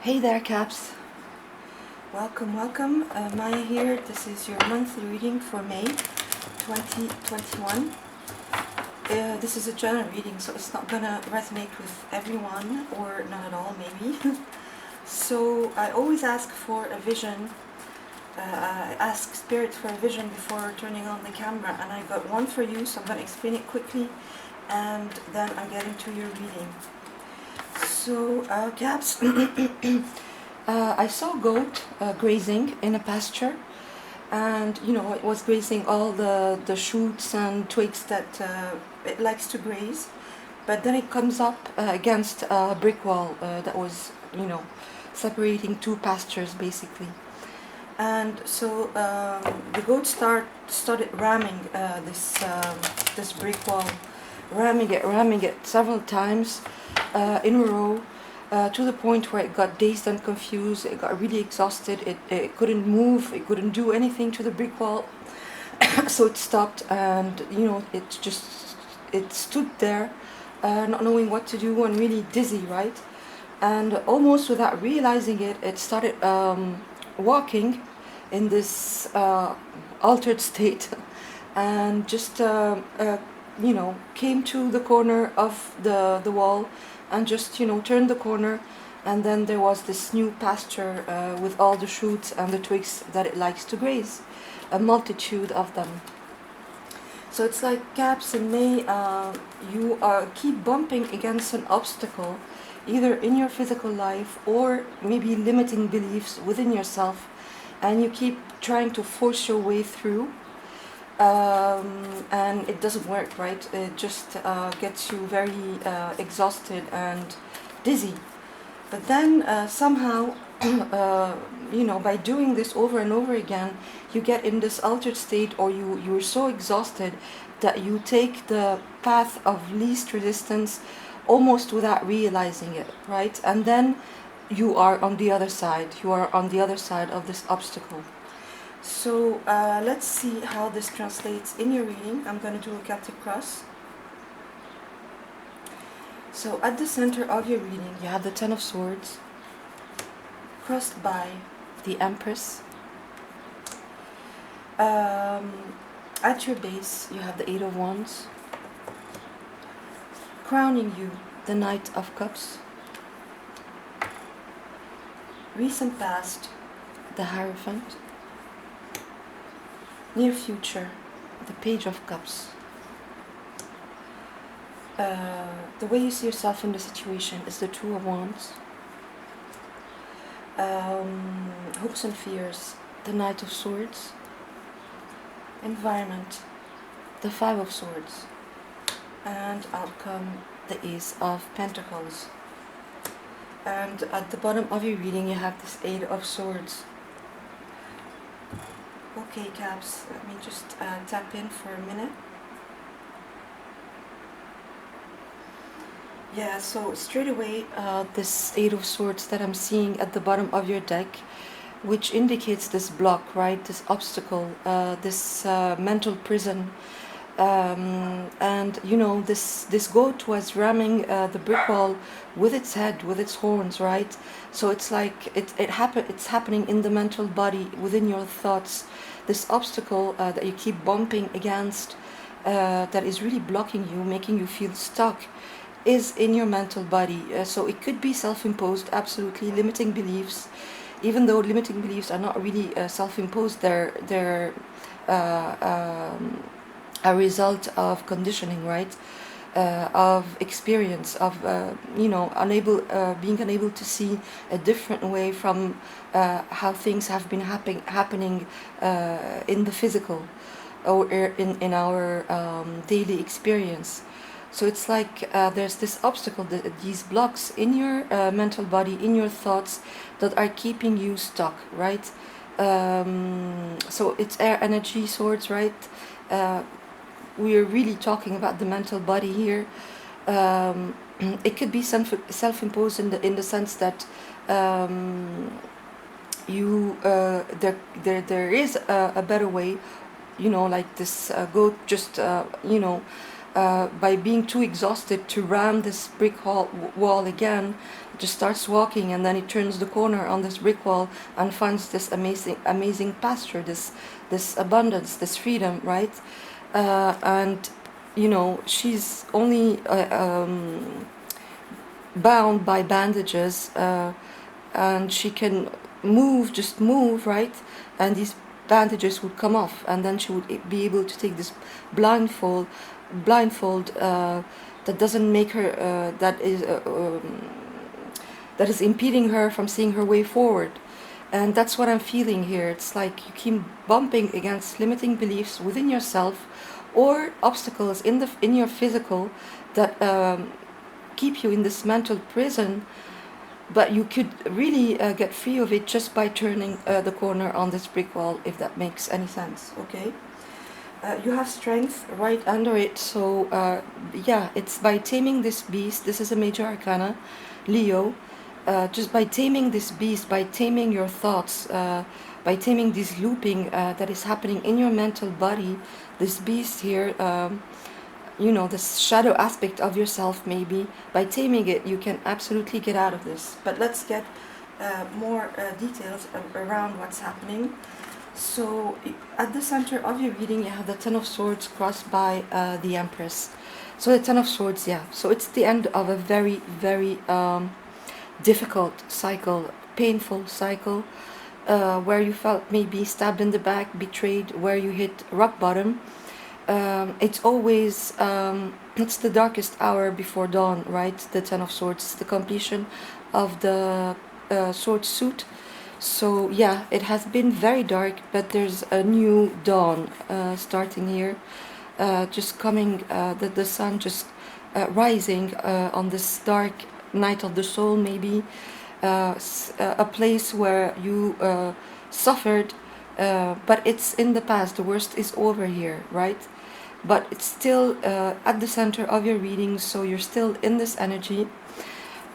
Hey there, Caps. Welcome. Maya here. This is your monthly reading for May 2021. This is a general reading, so it's not gonna resonate with everyone, or not at all, maybe. So I always ask for a vision. I ask Spirit for a vision before turning on the camera, and I got one for you, so I'm gonna explain it quickly, and then I'll get into your reading. So, Caps. I saw a goat grazing in a pasture, and it was grazing all the shoots and twigs that it likes to graze. But then it comes up against a brick wall that was separating two pastures basically. And so the goat started ramming this brick wall, ramming it several times in a row. To the point where it got dazed and confused, it got really exhausted, it couldn't move, it couldn't do anything to the brick wall. So it stopped, and it stood there, not knowing what to do and really dizzy, right? And almost without realizing it, it started walking in this altered state, and just came to the corner of the wall, and just turned the corner, and then there was this new pasture with all the shoots and the twigs that it likes to graze, a multitude of them. So it's like, Caps, in May, you keep bumping against an obstacle, either in your physical life or maybe limiting beliefs within yourself, and you keep trying to force your way through. And it doesn't work, right? It just gets you very exhausted and dizzy. But then somehow, by doing this over and over again, you get in this altered state, or you're so exhausted that you take the path of least resistance almost without realizing it, right? And then you are on the other side. You are on the other side of this obstacle. So let's see how this translates in your reading. I'm going to do a Celtic cross. So at the center of your reading, you have the Ten of Swords, crossed by the Empress. At your base, you have the Eight of Wands. Crowning you, the Knight of Cups. Recent past, the Hierophant. Near future, the Page of Cups. The way you see yourself in the situation is the Two of Wands. Hopes and fears, the Knight of Swords. Environment, the Five of Swords. And outcome, the Ace of Pentacles. And at the bottom of your reading, you have this Eight of Swords. Okay, Caps, let me just tap in for a minute. Yeah, so straight away, this Eight of Swords that I'm seeing at the bottom of your deck, which indicates this block, right? This obstacle, this mental prison. And this goat was ramming the brick wall with its head, with its horns, right? So it's like it's happening in the mental body, within your thoughts. This obstacle that you keep bumping against, that is really blocking you, making you feel stuck, is in your mental body. So it could be self-imposed, absolutely, limiting beliefs, even though limiting beliefs are not really self-imposed. They're a result of conditioning, right? Of experience, of being unable to see a different way from how things have been happening in the physical, or in our daily experience. So it's like there's this obstacle, these blocks in your mental body, in your thoughts, that are keeping you stuck, right? So it's air energy swords, right? We are really talking about the mental body here. It could be self-imposed in the sense that there is a better way, like this goat just by being too exhausted to ram this brick wall again, just starts walking, and then he turns the corner on this brick wall and finds this amazing pasture, this abundance, this freedom, right? And you know, she's only bound by bandages, and she can just move, right? And these bandages would come off, and then she would be able to take this blindfold that doesn't make her that is impeding her from seeing her way forward. And that's what I'm feeling here. It's like you keep bumping against limiting beliefs within yourself, or obstacles in your physical that keep you in this mental prison. But you could really get free of it just by turning the corner on this brick wall, if that makes any sense. Okay. You have strength right under it, so yeah, it's by taming this beast. This is a major arcana, Leo. Just by taming this beast, by taming your thoughts, by taming this looping that is happening in your mental body, this beast here, you know, this shadow aspect of yourself, maybe, by taming it, you can absolutely get out of this. But let's get more details around what's happening. So at the center of your reading, you have the Ten of Swords crossed by the Empress. So the Ten of Swords, yeah, so it's the end of a very, very difficult cycle, painful cycle, where you felt maybe stabbed in the back, betrayed, where you hit rock bottom. It's always, it's the darkest hour before dawn, right? The Ten of Swords, it's the completion of the sword suit. So yeah, it has been very dark, but there's a new dawn starting here, just coming, the sun just rising on this dark night of the soul, maybe, a place where you suffered, but it's in the past. The worst is over here, right? But it's still at the center of your reading, so you're still in this energy,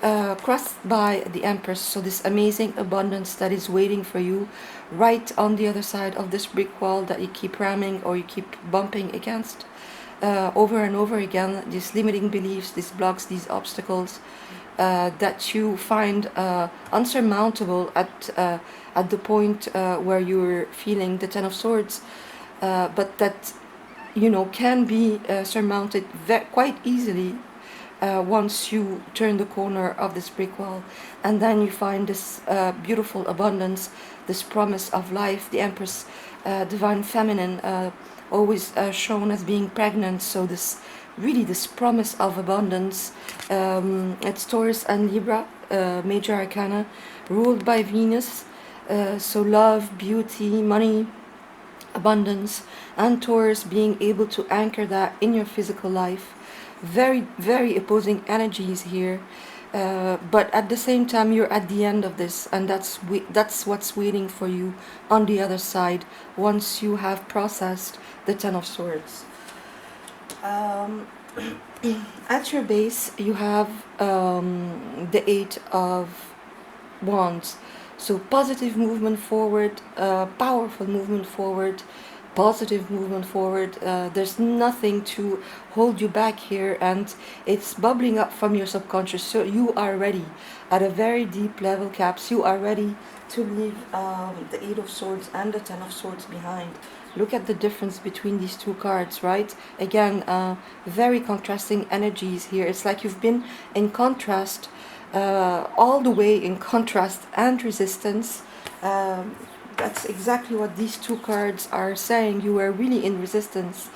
crossed by the Empress. So this amazing abundance that is waiting for you right on the other side of this brick wall that you keep ramming or you keep bumping against over and over again. These limiting beliefs, these blocks, these obstacles that you find unsurmountable at the point where you're feeling the Ten of Swords, but that, you know, can be surmounted quite easily once you turn the corner of this brick wall. And then you find this beautiful abundance, this promise of life. The Empress, divine feminine, always shown as being pregnant, so this promise of abundance. It's Taurus and Libra, major arcana, ruled by Venus, so love, beauty, money, abundance, and Taurus being able to anchor that in your physical life. Very, very opposing energies here, but at the same time you're at the end of this, and that's what's waiting for you on the other side once you have processed the Ten of Swords. At your base you have the Eight of Wands, so positive movement forward, powerful movement forward, positive movement forward. There's nothing to hold you back here, and it's bubbling up from your subconscious, so you are ready at a very deep level, Caps. You are ready to leave the Eight of Swords and the Ten of Swords behind. Look at the difference between these two cards, right? Again, very contrasting energies here. It's like you've been in contrast, all the way in contrast and resistance. That's exactly what these two cards are saying. You were really in resistance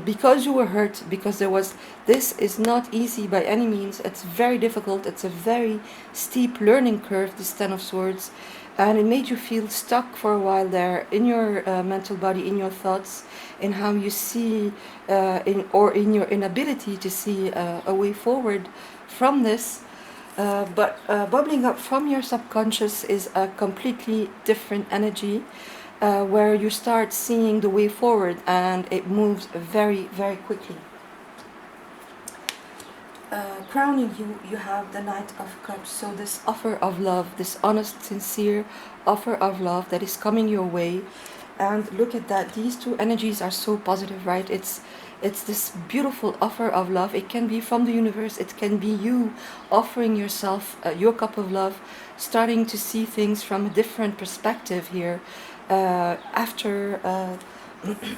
because you were hurt, because this is not easy by any means. It's very difficult. It's a very steep learning curve, this Ten of Swords, and it made you feel stuck for a while there in your mental body, in your thoughts, in how you see, in your inability to see a way forward from this. But bubbling up from your subconscious is a completely different energy, where you start seeing the way forward, and it moves very, very quickly. Crowning you have the Knight of Cups, so this offer of love, this honest, sincere offer of love that is coming your way. And look at that, these two energies are so positive, right? It's this beautiful offer of love. It can be from the universe. It can be you offering yourself your cup of love, starting to see things from a different perspective here after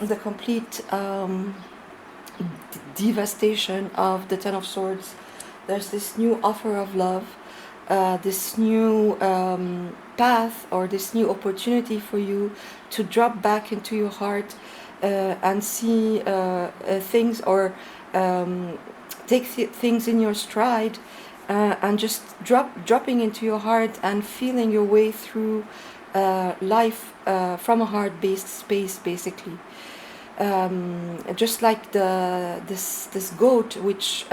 the complete devastation of the Ten of Swords. There's this new offer of love, this new path, or this new opportunity for you to drop back into your heart and see things, or take things in your stride, and just dropping into your heart and feeling your way through life from a heart-based space, basically. Just like this goat, which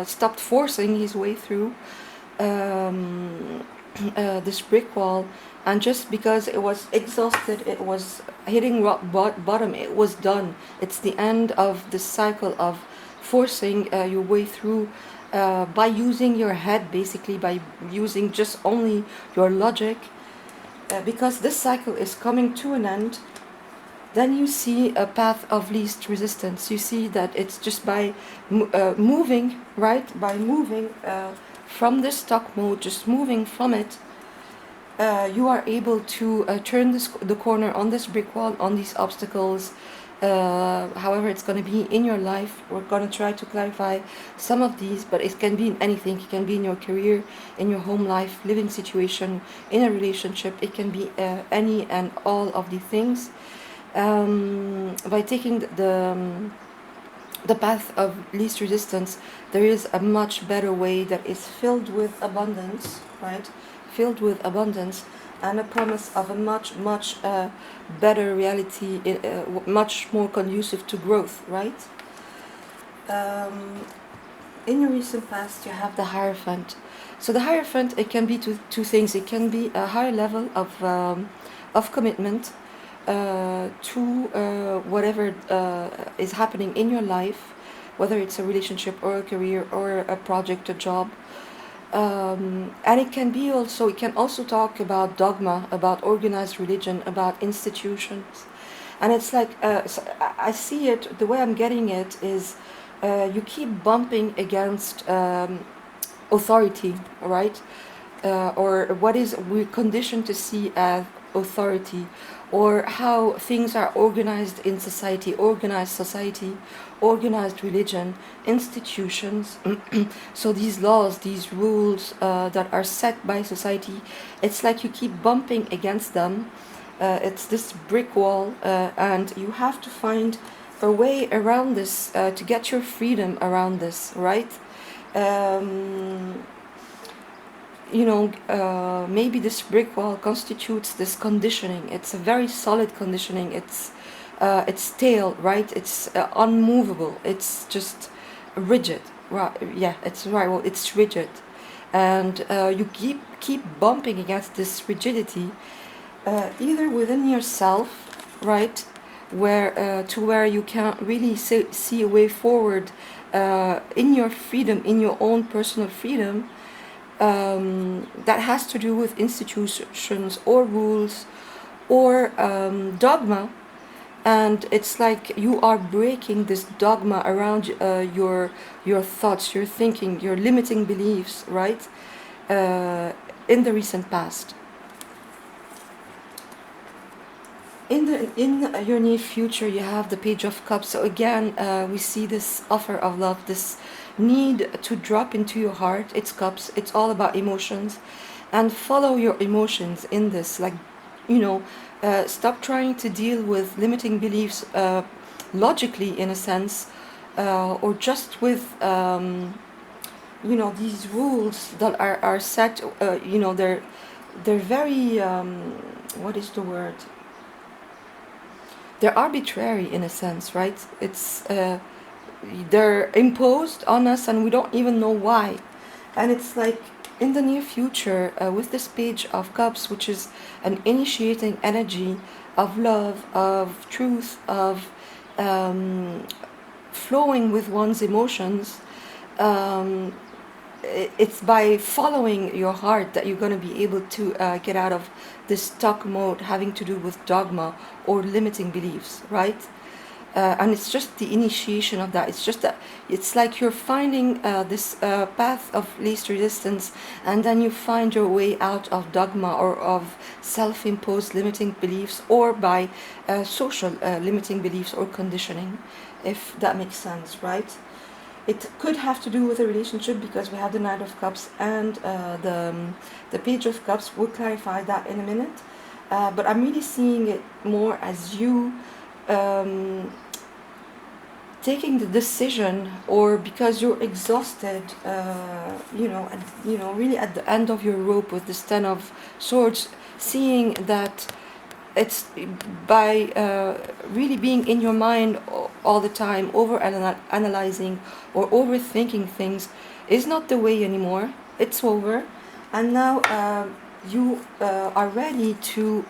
stopped forcing his way through this brick wall, and just because it was exhausted, it was hitting rock bottom, it was done. It's the end of the cycle of forcing your way through by using your head, basically, by using just only your logic, because this cycle is coming to an end. Then you see a path of least resistance. You see that it's just by moving, right? By moving from this stuck mode, just moving from it, you are able to turn the corner on this brick wall, on these obstacles, however it's going to be in your life. We're going to try to clarify some of these, but it can be in anything. It can be in your career, in your home life, living situation, in a relationship. It can be any and all of the things. By taking the path of least resistance, there is a much better way that is filled with abundance, right? Filled with abundance, and a promise of a much better reality, much more conducive to growth, right? In your recent past, you have the Hierophant. So the Hierophant, it can be two things. It can be a higher level of commitment to whatever is happening in your life, whether it's a relationship or a career or a project, a job. And it can also talk about dogma, about organized religion, about institutions. And it's like, I see it, the way I'm getting it is, you keep bumping against authority, right? Or what is we're conditioned to see as authority, or how things are organized in society, organized religion, institutions. So these laws, these rules that are set by society, it's like you keep bumping against them. It's this brick wall, and you have to find a way around this to get your freedom around this, right? Maybe this brick wall constitutes this conditioning. It's a very solid conditioning. It's stale, right? It's unmovable. It's just rigid. Right? Yeah, it's right. Well, it's rigid, and you keep bumping against this rigidity, either within yourself, right, where you can't really see a way forward in your freedom, in your own personal freedom. That has to do with institutions or rules or dogma, and it's like you are breaking this dogma around your thoughts, your thinking, your limiting beliefs, right? In the recent past. In your near future, you have the Page of Cups. So again, we see this offer of love, this need to drop into your heart. It's cups. It's all about emotions, and follow your emotions in this. Like, stop trying to deal with limiting beliefs logically, in a sense, or just with these rules that are set. They're very what is the word? They're arbitrary, in a sense, right? It's they're imposed on us, and we don't even know why. And it's like, in the near future, with this Page of Cups, which is an initiating energy of love, of truth, of flowing with one's emotions, it's by following your heart that you're going to be able to get out of this stuck mode having to do with dogma or limiting beliefs, right? and it's just the initiation of that. It's just that it's like you're finding this path of least resistance, and then you find your way out of dogma or of self-imposed limiting beliefs, or by social limiting beliefs or conditioning, if that makes sense, right? It could have to do with a relationship, because we have the Knight of Cups and the Page of Cups. We'll clarify that in a minute. But I'm really seeing it more as you taking the decision, or because you're exhausted, really at the end of your rope with this Ten of Swords, seeing that it's by really being in your mind all the time, over analyzing or overthinking things is not the way anymore. It's over, and now you are ready to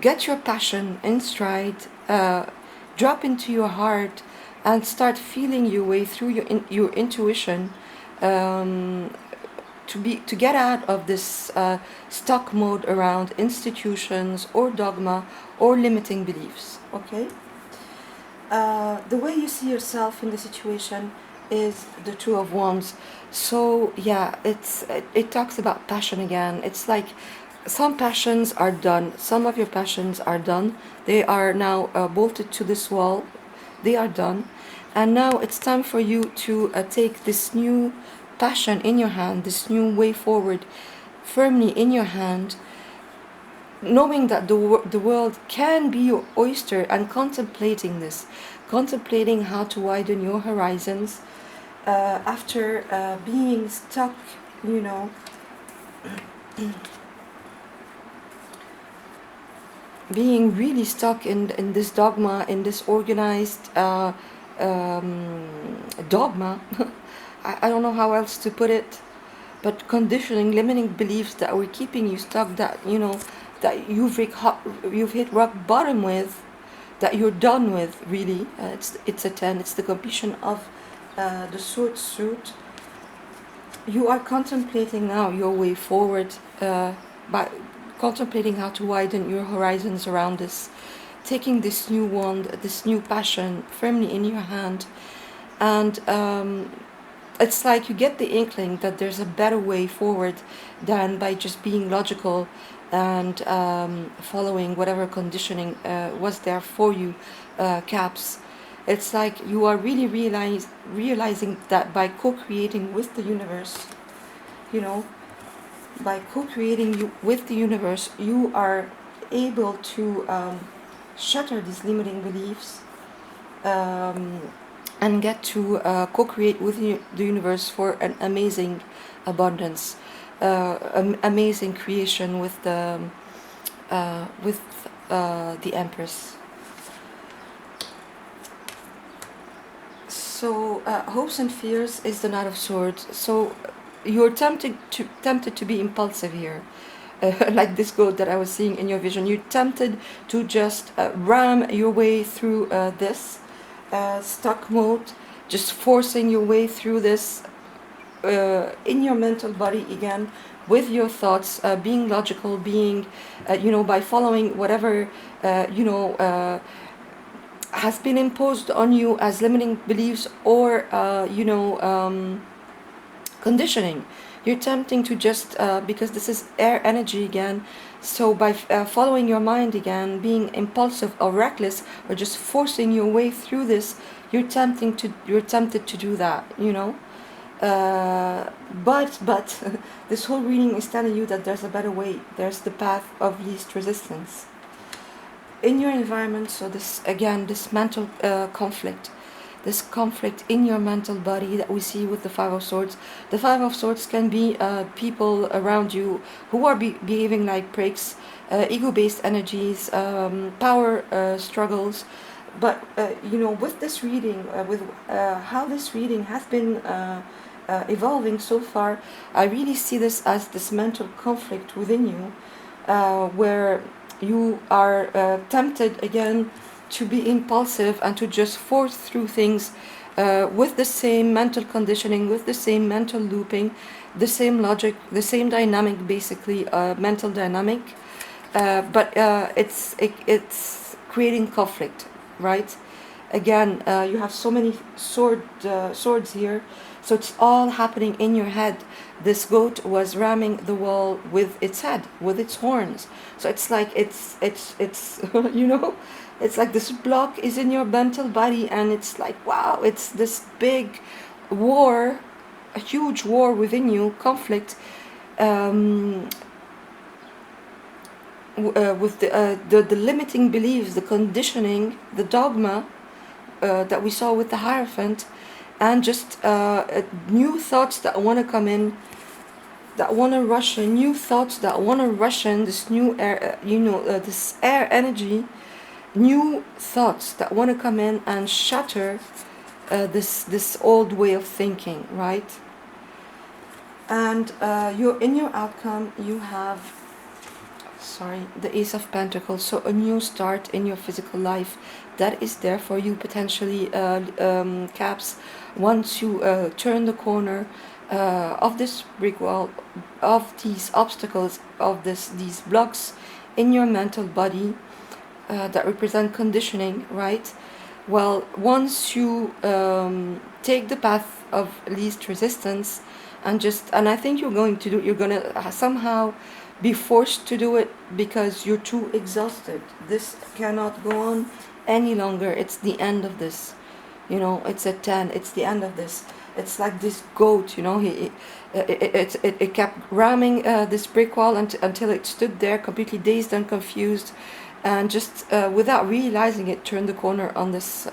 get your passion in stride, drop into your heart, and start feeling your way through your intuition, to get out of this stuck mode around institutions or dogma or limiting beliefs. Okay. The way you see yourself in the situation is the Two of Wands. So yeah, it talks about passion again. It's like some passions are done. Some of your passions are done. They are now bolted to this wall. They are done. And now it's time for you to take this new passion in your hand, this new way forward, firmly in your hand, knowing that the world can be your oyster, and contemplating this, contemplating how to widen your horizons after being stuck, being really stuck in this dogma, in this organized dogma. I don't know how else to put it, but conditioning, limiting beliefs that were keeping you stuck, that that you've hit rock bottom with, that you're done with, really. It's a 10. It's the completion of the sword suit. You are contemplating now your way forward, by contemplating how to widen your horizons around this, taking this new wand, this new passion firmly in your hand, and it's like you get the inkling that there's a better way forward than by just being logical and following whatever conditioning was there for you, caps. It's like you are really realizing that by co-creating with the universe, by co-creating with the universe, you are able to shatter these limiting beliefs, and get to co-create with the universe for an amazing abundance, amazing creation with the Empress. So hopes and fears is the Knight of Swords. So you're tempted to be impulsive here. Like this goat that I was seeing in your vision. You're tempted to just ram your way through this stuck mode, just forcing your way through this in your mental body again, with your thoughts, being logical, being, by following whatever, has been imposed on you as limiting beliefs or, conditioning. You're tempting to just, because this is air energy again, so by following your mind again, being impulsive or reckless, or just forcing your way through this, you're tempted to do that, but this whole reading is telling you that there's a better way. There's the path of least resistance in your environment. So this mental conflict, this conflict in your mental body that we see with the Five of Swords. The Five of Swords can be people around you who are behaving like pricks, ego-based energies, power struggles. But with this reading, with how this reading has been evolving so far, I really see this as this mental conflict within you, where you are tempted again to be impulsive and to just force through things with the same mental conditioning, with the same mental looping, the same logic, the same dynamic, basically mental dynamic. But it's creating conflict, right? Again, you have so many swords here, so it's all happening in your head. This goat was ramming the wall with its head, with its horns. So it's like it's you know, it's like this block is in your mental body, and it's like, wow, it's this big war, a huge war within you, conflict, um, with the limiting beliefs, the conditioning, the dogma that we saw with the Hierophant, and just new thoughts that want to come in, that want to rush in, new thoughts that want to rush in, this new air, this air energy, new thoughts that want to come in and shatter this old way of thinking, right? And in your outcome, you have, the Ace of Pentacles, so a new start in your physical life that is there for you potentially, Caps, once you turn the corner of this brick wall, of these obstacles, of these blocks in your mental body that represent conditioning, right? Well, once you take the path of least resistance, and I think you're going to somehow be forced to do it because you're too exhausted. This cannot go on any longer. It's the end of this. It's a 10. It's the end of this. It's like this goat, it kept ramming this brick wall until it stood there completely dazed and confused, and just without realizing it, turned the corner on this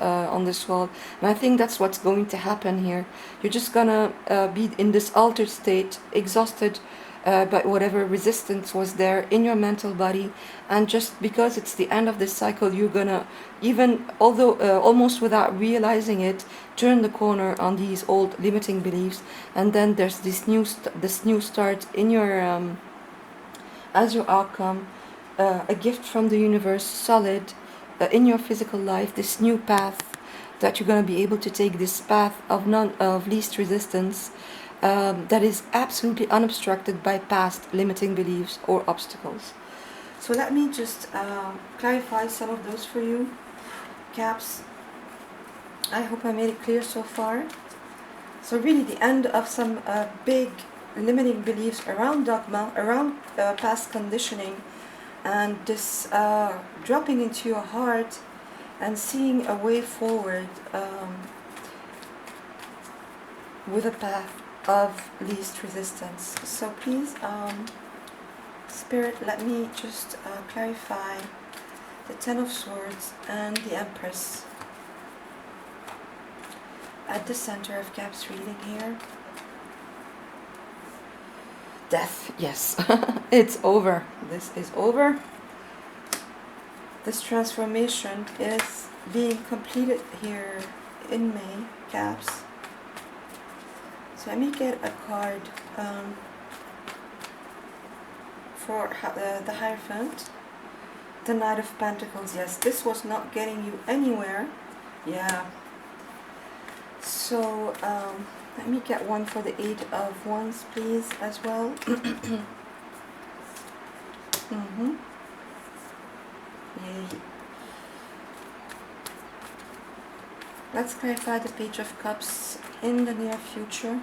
wall. And I think that's what's going to happen here. You're just gonna be in this altered state, exhausted by whatever resistance was there in your mental body, and just because it's the end of this cycle, you're gonna, even although almost without realizing it, turn the corner on these old limiting beliefs. And then there's this new start in your as your outcome, a gift from the universe, solid in your physical life, this new path that you're going to be able to take, this path of least resistance, that is absolutely unobstructed by past limiting beliefs or obstacles. So let me just clarify some of those for you, Caps. I hope I made it clear so far. So really the end of some big limiting beliefs around dogma, around past conditioning, and this dropping into your heart and seeing a way forward with a path of least resistance. So please, Spirit, let me just clarify the Ten of Swords and the Empress at the center of Cap's reading here. Death, yes. It's over. This is over. This transformation is being completed here in May, Caps. So let me get a card for the Hierophant. The Knight of Pentacles. Yes, this was not getting you anywhere. Yeah. So let me get one for the Eight of Wands, please, as well. Yay. Let's clarify the Page of Cups in the near future.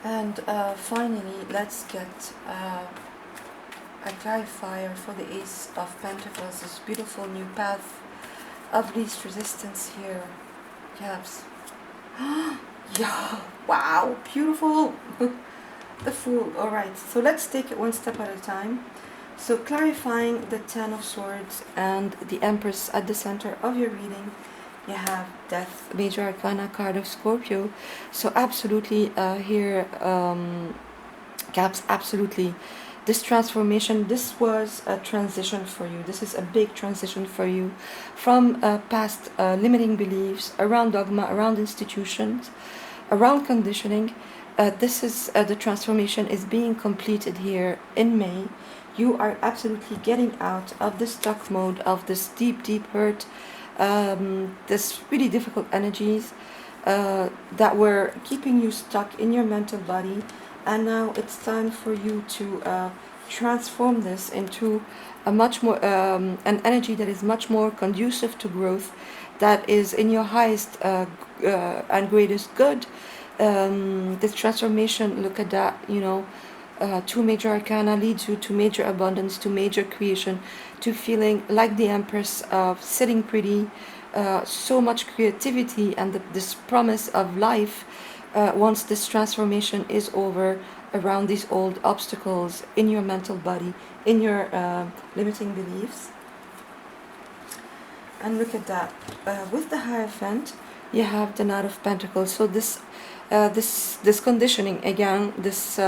And finally, let's get a clarifier for the Ace of Pentacles, this beautiful new path of least resistance here, Caps. Yeah, wow, beautiful. The Fool. Alright, so let's take it one step at a time. So clarifying the Ten of Swords and the Empress at the center of your reading, you have Death, Major Arcana card of Scorpio. So absolutely here, Caps, absolutely. This transformation, this was a transition for you. This is a big transition for you from past limiting beliefs around dogma, around institutions, around conditioning. This is the transformation is being completed here in May. You are absolutely getting out of the stuck mode, of this deep hurt, this really difficult energies, that were keeping you stuck in your mental body, and now it's time for you to transform this into a much more an energy that is much more conducive to growth, that is in your highest and greatest good. This transformation, look at that, two major arcana leads you to major abundance, to major creation, to feeling like the Empress, of sitting pretty, so much creativity, and this promise of life once this transformation is over, around these old obstacles in your mental body, in your limiting beliefs. And look at that. With the Hierophant, you have the Knight of Pentacles. So this conditioning again, this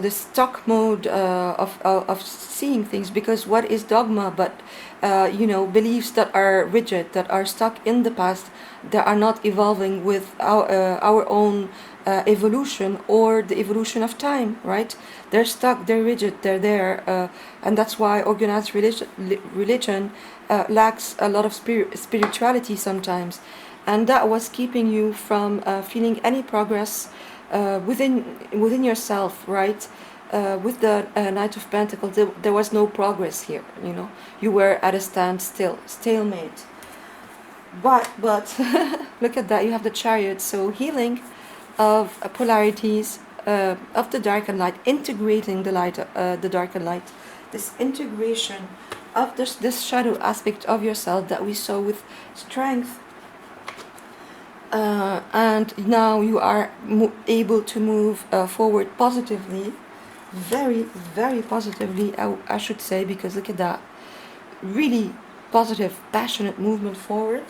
stuck mode of seeing things, because what is dogma but beliefs that are rigid, that are stuck in the past, that are not evolving with our own evolution or the evolution of time, right? They're stuck, they're rigid, they're there, and that's why organized religion lacks a lot of spirituality sometimes, and that was keeping you from feeling any progress within yourself, right? With the Knight of Pentacles, there was no progress here. You were at a standstill, stalemate. But look at that. You have the Chariot. So healing of polarities of the dark and light, integrating the dark and light. This integration of this shadow aspect of yourself that we saw with strength. And now you are able to move forward positively, very, very positively, I should say, because look at that, really positive, passionate movement forward.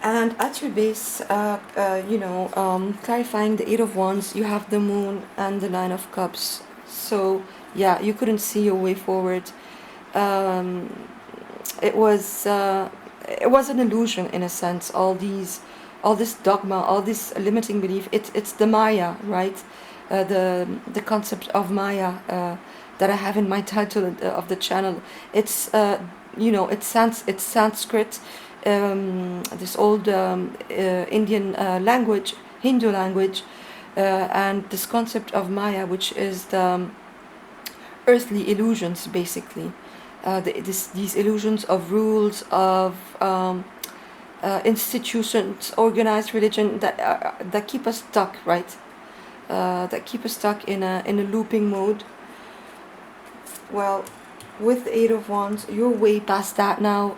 And at your base, clarifying the Eight of Wands, you have the Moon and the Nine of Cups. So yeah, you couldn't see your way forward. It was an illusion in a sense. All this dogma, all this limiting belief. It's the Maya, right? The concept of Maya that I have in my title of the channel. It's it's Sanskrit, this old Indian language, Hindu language, and this concept of Maya, which is the earthly illusions, basically. These illusions of rules, of institutions, organized religion that keep us stuck, right? That keep us stuck in a looping mode. Well, with the Eight of Wands, you're way past that now.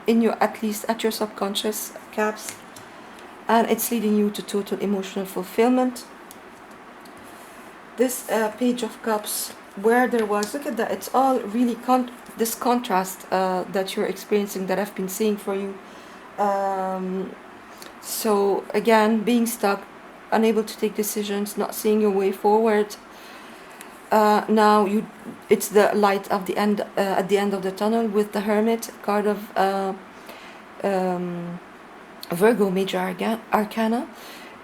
At least at your subconscious, caps, and it's leading you to total emotional fulfillment. This Page of Cups, where there was, look at that, it's all really this contrast that you're experiencing, that I've been seeing for you. So again, being stuck, unable to take decisions, not seeing your way forward. Now it's the light of the end, at the end of the tunnel, with the Hermit, card of Virgo major arcana.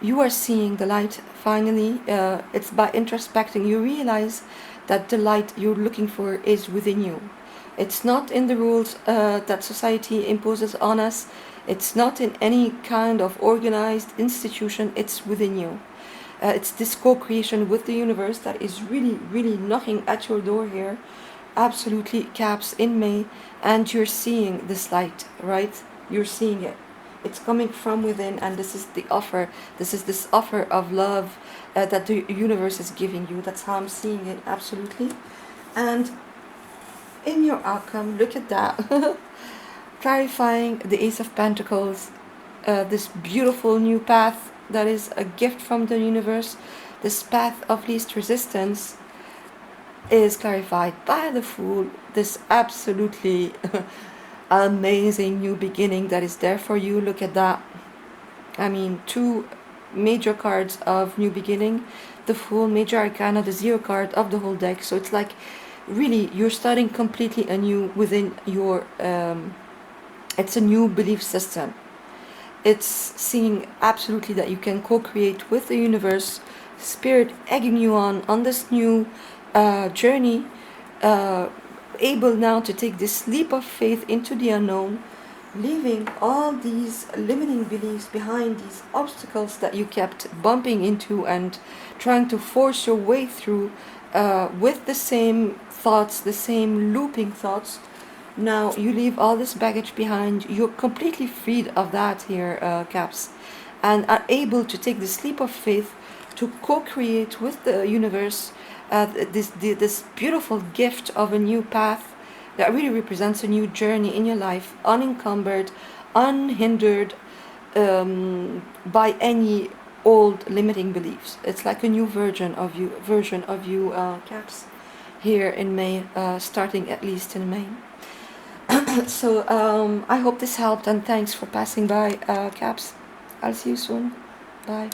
You are seeing the light finally. It's by introspecting you realize that the light you're looking for is within you. It's not in the rules that society imposes on us. It's not in any kind of organized institution. It's within you. It's this co-creation with the universe that is really, really knocking at your door here. Absolutely, caps, in May. And you're seeing this light, right? You're seeing it. It's coming from within, and this is the offer. This is this offer of love that the universe is giving you. That's how I'm seeing it, absolutely. And in your outcome, look at that. Clarifying the Ace of Pentacles, this beautiful new path that is a gift from the universe. This path of least resistance is clarified by the Fool. This absolutely amazing new beginning that is there for you. Look at that. I mean, two major cards of new beginning. The Fool, major arcana, the Zero card of the whole deck. So it's like really you're starting completely anew within your it's a new belief system. It's seeing absolutely that you can co-create with the universe, spirit egging you on this new journey, able now to take this leap of faith into the unknown, leaving all these limiting beliefs behind, these obstacles that you kept bumping into and trying to force your way through with the same thoughts, the same looping thoughts. Now you leave all this baggage behind. You're completely freed of that here, Caps, and are able to take this leap of faith to co-create with the universe this beautiful gift of a new path that really represents a new journey in your life, unencumbered, unhindered by any old limiting beliefs. It's like a new version of you, Caps, here in May, starting at least in May. So I hope this helped, and thanks for passing by, Caps. I'll see you soon. Bye.